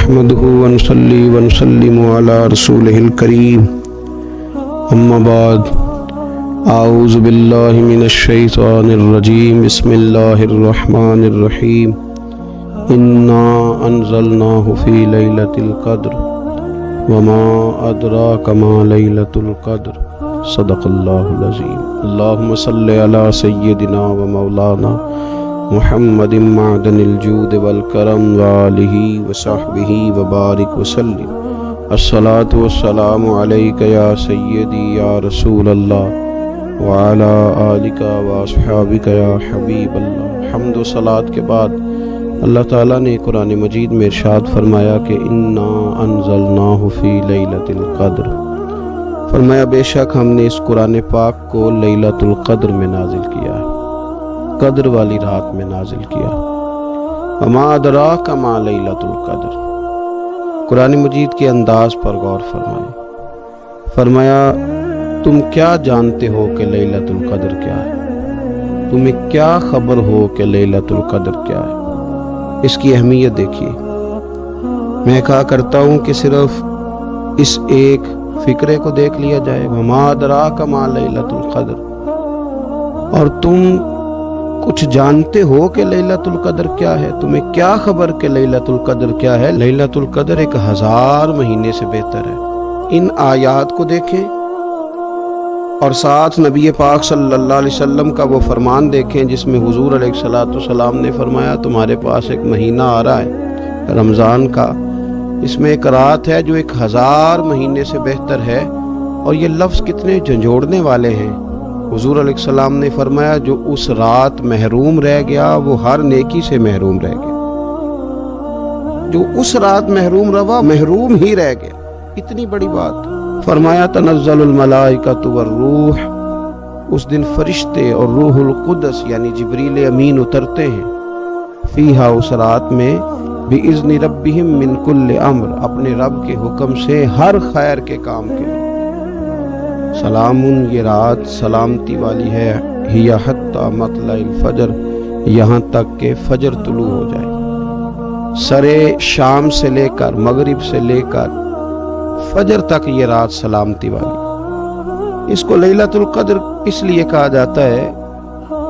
نحمده ونصلي ونسلم على رسوله الكريم اما بعد اعوذ باللہ من الشیطان الرجیم بسم اللہ الرحمن الرحیم انا انزلناه فی لیلۃ القدر وما ادراک ما لیلۃ القدر صدق اللہ العظیم اللہم صلی علی سیدنا و مولانا محمد معدن الجود والکرم وآلہ وصحبہ وبارک وسلم الصلاة والسلام علیک یا سیدی یا رسول اللہ وعلی آلک واصحابک یا حبیب اللہ۔ حمد و صلاۃ کے بعد اللہ تعالیٰ نے قرآن مجید میں ارشاد فرمایا کہ انا انزلناہ فی لیلۃ القدر، فرمایا بے شک ہم نے اس قرآن پاک کو لیلۃ القدر میں نازل کیا ہے، قدر والی رات میں نازل کیا۔ وما ادراک ما لیلۃ القدر، قرآن مجید کے انداز پر غور فرمائے، فرمایا تم کیا جانتے ہو کہ لیلۃ القدر کیا ہے، تمہیں کیا خبر ہو کہ لیلۃ القدر کیا ہے۔ اس کی اہمیت دیکھیے، میں کہا کرتا ہوں کہ صرف اس ایک فکرے کو دیکھ لیا جائے، وما ادراک ما لیلۃ القدر، اور تم کچھ جانتے ہو کہ لیلۃ القدر کیا ہے، تمہیں کیا خبر کہ لیلۃ القدر کیا ہے۔ لیلۃ القدر 1000 مہینے سے بہتر ہے۔ ان آیات کو دیکھیں اور ساتھ نبی پاک صلی اللہ علیہ وسلم کا وہ فرمان دیکھیں جس میں حضور علیہ السلام نے فرمایا تمہارے پاس ایک مہینہ آ رہا ہے رمضان کا، اس میں ایک رات ہے جو 1000 مہینے سے بہتر ہے، اور یہ لفظ کتنے جھنجھوڑنے والے ہیں۔ حضور علیہ السلام نے فرمایا جو اس رات محروم رہ گیا وہ ہر نیکی سے محروم رہ گیا، جو اس رات محروم رہا محروم ہی رہ گیا، اتنی بڑی بات۔ فرمایا تنزل الملائکۃ والروح، اس دن فرشتے اور روح القدس یعنی جبریل امین اترتے ہیں، فیہا اس رات میں بِإِذْنِ رَبِّهِمْ مِنْ كُلِّ امر، اپنے رب کے حکم سے ہر خیر کے کام کے لیے۔ سلامن، یہ رات سلامتی والی ہے، ہی حتی مطلع الفجر، یہاں تک کہ فجر طلوع ہو جائے۔ سرے شام سے لے کر مغرب سے لے کر فجر تک یہ رات سلامتی والی۔ اس کو لیلۃ القدر اس لیے کہا جاتا ہے،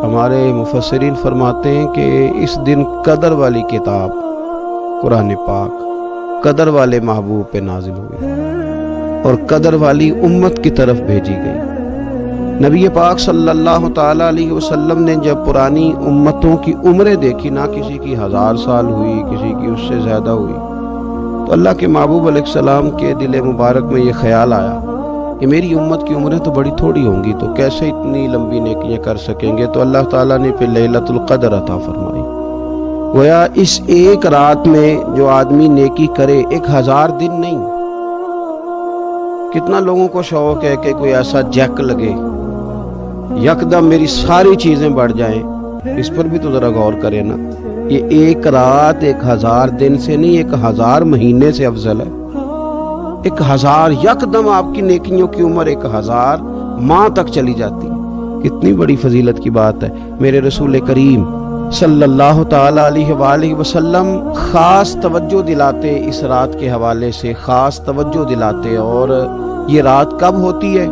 ہمارے مفسرین فرماتے ہیں کہ اس دن قدر والی کتاب قرآن پاک قدر والے محبوب پہ نازل ہوئی اور قدر والی امت کی طرف بھیجی گئی۔ نبی پاک صلی اللہ تعالیٰ علیہ وسلم نے جب پرانی امتوں کی عمریں دیکھی، نہ کسی کی 1000 سال ہوئی، کسی کی اس سے زیادہ ہوئی، تو اللہ کے محبوب علیہ السلام کے دل مبارک میں یہ خیال آیا کہ میری امت کی عمریں تو بڑی تھوڑی ہوں گی، تو کیسے اتنی لمبی نیکیاں کر سکیں گے، تو اللہ تعالیٰ نے پھر لیلۃ القدر عطا فرمائی۔ گویا اس ایک رات میں جو آدمی نیکی کرے، 1000 دن نہیں۔ کتنا لوگوں کو شوق ہے کہ کوئی ایسا جیک لگے، یکدم میری ساری چیزیں بڑھ جائیں، اس پر بھی تو ذرا غور کریں نا۔ یہ ایک رات 1000 دن سے نہیں، 1000 مہینے سے افضل ہے۔ 1000 یکدم آپ کی نیکیوں کی عمر 1000 ماہ تک چلی جاتی ہے، کتنی بڑی فضیلت کی بات ہے۔ میرے رسول کریم صلی اللہ تعالیٰ علیہ وآلہ وسلم خاص توجہ دلاتے، اس رات کے حوالے سے خاص توجہ دلاتے، اور یہ رات کب ہوتی ہے؟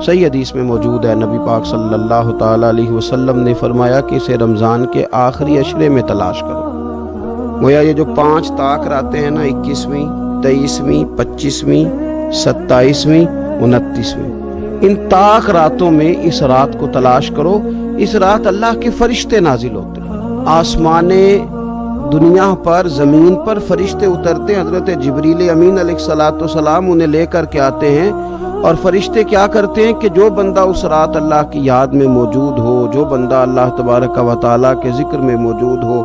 صحیح حدیث میں موجود ہے، نبی پاک صلی اللہ تعالیٰ علیہ وسلم نے فرمایا کہ اسے رمضان کے آخری عشرے میں تلاش کرو۔ گویا یہ جو 5 طاق راتیں ہیں نا، 21ویں، 23ویں، 25ویں، 27ویں، 29ویں، ان طاق راتوں میں اس رات کو تلاش کرو۔ اس رات اللہ کے فرشتے نازل ہوتے ہیں، آسمان دنیا پر، زمین پر فرشتے اترتے ہیں، حضرت جبریل امین علیہ السلام انہیں لے کر کے آتے ہیں، اور فرشتے کیا کرتے ہیں کہ جو بندہ اس رات اللہ کی یاد میں موجود ہو، جو بندہ اللہ تبارک و تعالیٰ کے ذکر میں موجود ہو،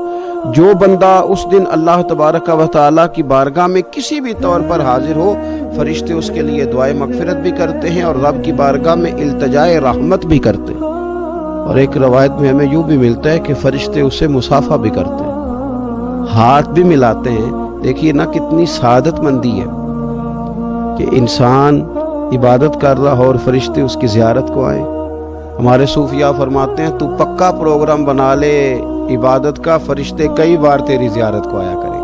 جو بندہ اس دن اللہ تبارک و تعالیٰ کی بارگاہ میں کسی بھی طور پر حاضر ہو، فرشتے اس کے لیے دعائے مغفرت بھی کرتے ہیں اور رب کی بارگاہ میں التجائے رحمت بھی کرتے ہیں۔ اور ایک روایت میں ہمیں یوں بھی ملتا ہے کہ فرشتے اسے مصافحہ بھی کرتے ہیں، ہاتھ بھی ملاتے ہیں۔ دیکھیے نا کتنی سعادت مندی ہے کہ انسان عبادت کر رہا ہو اور فرشتے اس کی زیارت کو آئیں۔ ہمارے صوفیاء فرماتے ہیں تو پکا پروگرام بنا لے عبادت کا، فرشتے کئی بار تیری زیارت کو آیا کریں۔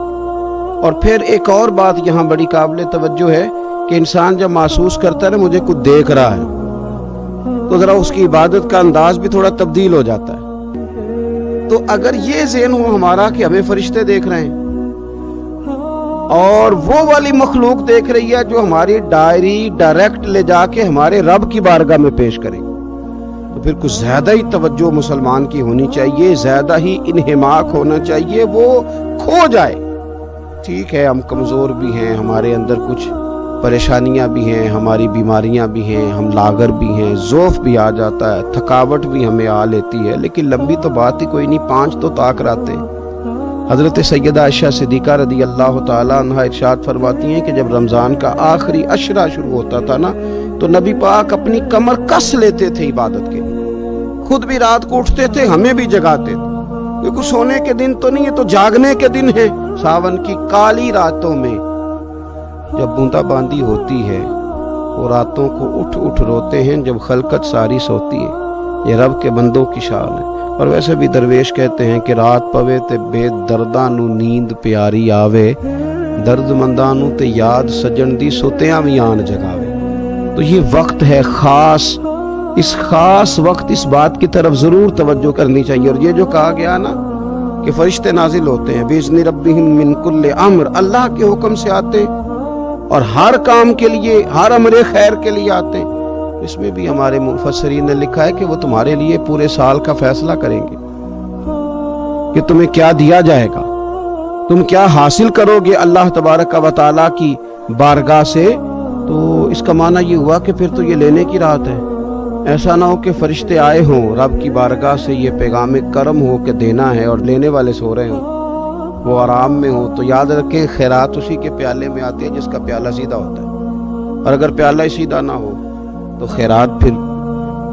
اور پھر ایک اور بات یہاں بڑی قابل توجہ ہے کہ انسان جب محسوس کرتا ہے نا مجھے کچھ دیکھ رہا ہے، تو ذرا اس کی عبادت کا انداز بھی تھوڑا تبدیل ہو جاتا ہے۔ تو اگر یہ ذہن ہو ہمارا کہ ہمیں فرشتے دیکھ رہے ہیں اور وہ والی مخلوق دیکھ رہی ہے جو ہماری ڈائری ڈائریکٹ لے جا کے ہمارے رب کی بارگاہ میں پیش کرے، تو پھر کچھ زیادہ ہی توجہ مسلمان کی ہونی چاہیے، زیادہ ہی انہماک ہونا چاہیے، وہ کھو جائے۔ ٹھیک ہے ہم کمزور بھی ہیں، ہمارے اندر کچھ پریشانیاں بھی ہیں، ہماری بیماریاں بھی ہیں، ہم لاغر بھی ہیں، ضعف بھی آ جاتا ہے، تھکاوٹ بھی ہمیں آ لیتی ہے، لیکن لمبی تو بات ہی کوئی نہیں، 5 تو طاق راتیں۔ حضرت سیدہ عائشہ صدیقہ رضی اللہ تعالیٰ عنہا ارشاد فرماتی ہیں کہ جب رمضان کا آخری عشرہ شروع ہوتا تھا نا تو نبی پاک اپنی کمر کس لیتے تھے عبادت کے لیے، خود بھی رات کو اٹھتے تھے، ہمیں بھی جگاتے تھے، کیونکہ سونے کے دن تو نہیں ہے، تو جاگنے کے دن ہے۔ ساون کی کالی راتوں میں جب بوندا باندی ہوتی ہے وہ راتوں کو اٹھ اٹھ روتے ہیں جب خلقت ساری سوتی ہے، یہ رب کے بندوں کی شان ہے۔ اور ویسے بھی درویش کہتے ہیں کہ رات پوے تے بے درداں نو نیند پیاری آوے، درد منداں نو تے یاد سجن دی سوتیاں بھی آن جگاوے۔ تو یہ وقت ہے خاص، اس خاص وقت اس بات کی طرف ضرور توجہ کرنی چاہیے۔ اور یہ جو کہا گیا نا کہ فرشتے نازل ہوتے ہیں بِإِذْنِ رَبِّهِمْ مِنْ كُلِّ أَمْرٍ، اللہ کے حکم سے آتے اور ہر کام کے لیے، ہر امر خیر کے لیے آتے۔ اس میں بھی ہمارے مفسرین نے لکھا ہے کہ وہ تمہارے لیے پورے سال کا فیصلہ کریں گے کہ تمہیں کیا دیا جائے گا، تم کیا حاصل کرو گے اللہ تبارک و تعالیٰ کی بارگاہ سے۔ تو اس کا معنی یہ ہوا کہ پھر تو یہ لینے کی رات ہے، ایسا نہ ہو کہ فرشتے آئے ہوں رب کی بارگاہ سے یہ پیغام کرم ہو کہ دینا ہے اور لینے والے سو رہے ہوں، وہ آرام میں ہوں۔ تو یاد رکھیں خیرات اسی کے پیالے میں آتی ہے جس کا پیالہ سیدھا ہوتا ہے، اور اگر پیالہ ہی سیدھا نہ ہو تو خیرات پھر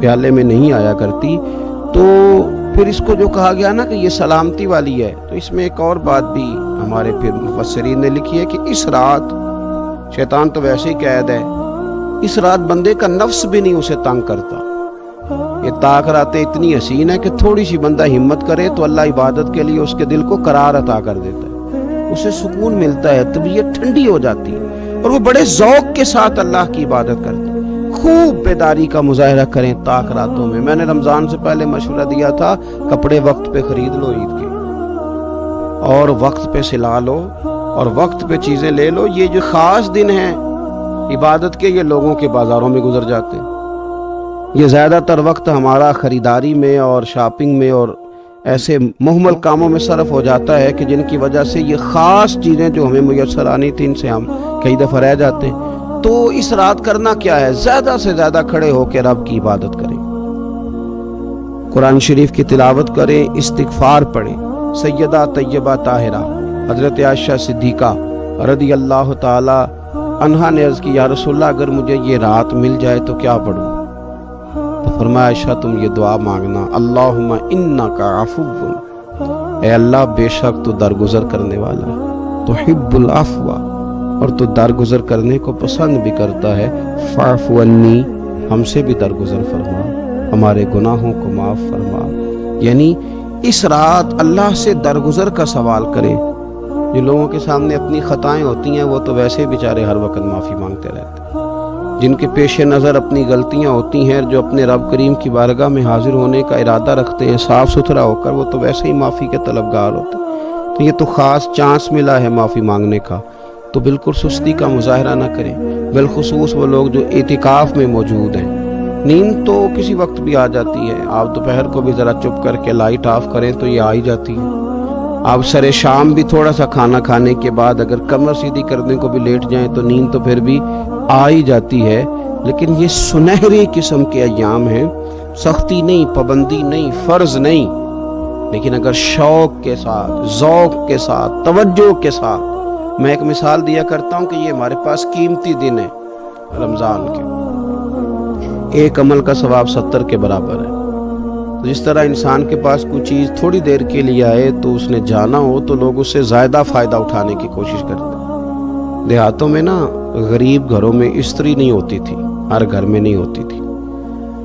پیالے میں نہیں آیا کرتی۔ تو پھر اس کو جو کہا گیا نا کہ یہ سلامتی والی ہے، تو اس میں ایک اور بات بھی ہمارے پھر مفسرین نے لکھی ہے کہ اس رات شیطان تو ویسے ہی قید ہے، اس رات بندے کا نفس بھی نہیں اسے تنگ کرتا۔ یہ طاق راتیں اتنی حسین ہے کہ تھوڑی سی بندہ ہمت کرے تو اللہ عبادت کے لیے اس کے دل کو قرار عطا کر دیتا ہے، اسے سکون ملتا ہے، طبیعت ٹھنڈی ہو جاتی ہے اور وہ بڑے ذوق کے ساتھ اللہ کی عبادت کرتا ہے۔ خوب بیداری کا مظاہرہ کریں طاق راتوں میں۔ میں نے رمضان سے پہلے مشورہ دیا تھا کپڑے وقت پہ خرید لو عید کے، اور وقت پہ سلا لو اور وقت پہ چیزیں لے لو۔ یہ جو خاص دن ہیں عبادت کے، یہ لوگوں کے بازاروں میں گزر جاتے ہیں۔ یہ زیادہ تر وقت ہمارا خریداری میں اور شاپنگ میں اور ایسے مہمل کاموں میں صرف ہو جاتا ہے کہ جن کی وجہ سے یہ خاص چیزیں جو ہمیں میسر آنی تھی ان سے ہم کئی دفعہ رہ جاتے ہیں۔ تو اس رات کرنا کیا ہے؟ زیادہ سے زیادہ کھڑے ہو کے رب کی عبادت کریں، قرآن شریف کی تلاوت کریں، استغفار پڑھیں۔ سیدہ طیبہ طاہرہ حضرت عائشہ صدیقہ رضی اللہ تعالی عنہا نے عرض کی یا رسول اللہ اگر مجھے یہ رات مل جائے تو کیا پڑھوں؟ تو فرمایا عائشہ تم یہ دعا مانگنا، اللہم انک عفو، اے اللہ بے شک تو درگزر کرنے والا ہے، تحب العفو، اور تو درگزر کرنے کو پسند بھی کرتا ہے، فاعف عنی، ہم سے بھی درگزر فرما، ہمارے گناہوں کو معاف فرما۔ یعنی اس رات اللہ سے درگزر کا سوال کریں۔ جو لوگوں کے سامنے اپنی خطائیں ہوتی ہیں وہ تو ویسے بیچارے ہر وقت معافی مانگتے رہتے ہیں، جن کے پیش نظر اپنی غلطیاں ہوتی ہیں، جو اپنے رب کریم کی بارگاہ میں حاضر ہونے کا ارادہ رکھتے ہیں صاف ستھرا ہو کر، وہ تو ویسے ہی معافی کے طلبگار ہوتے ہیں۔ تو یہ تو خاص چانس ملا ہے معافی مانگنے کا، تو بالکل سستی کا مظاہرہ نہ کریں، بالخصوص وہ لوگ جو اعتکاف میں موجود ہیں۔ نیند تو کسی وقت بھی آ جاتی ہے، آپ دوپہر کو بھی ذرا چپ کر کے لائٹ آف کریں تو یہ آ ہی جاتی ہے۔ آپ سر شام بھی تھوڑا سا کھانا کھانے کے بعد اگر کمر سیدھی کرنے کو بھی لیٹ جائیں تو نیند تو پھر بھی آ ہی جاتی ہے۔ لیکن یہ سنہری قسم کے ایام ہیں، سختی نہیں، پابندی نہیں، فرض نہیں، لیکن اگر شوق کے ساتھ، ذوق کے ساتھ، توجہ کے ساتھ، میں ایک مثال دیا کرتا ہوں کہ یہ ہمارے پاس قیمتی دن ہے رمضان کے، ایک عمل کا ثواب 70 کے برابر ہے۔ تو جس طرح انسان کے پاس کوئی چیز تھوڑی دیر کے لیے آئے تو اس نے جانا ہو تو لوگ اس سے زیادہ فائدہ اٹھانے کی کوشش کرتے ہیں۔ دیہاتوں میں نا غریب گھروں میں استری نہیں ہوتی تھی، ہر گھر میں نہیں ہوتی تھی،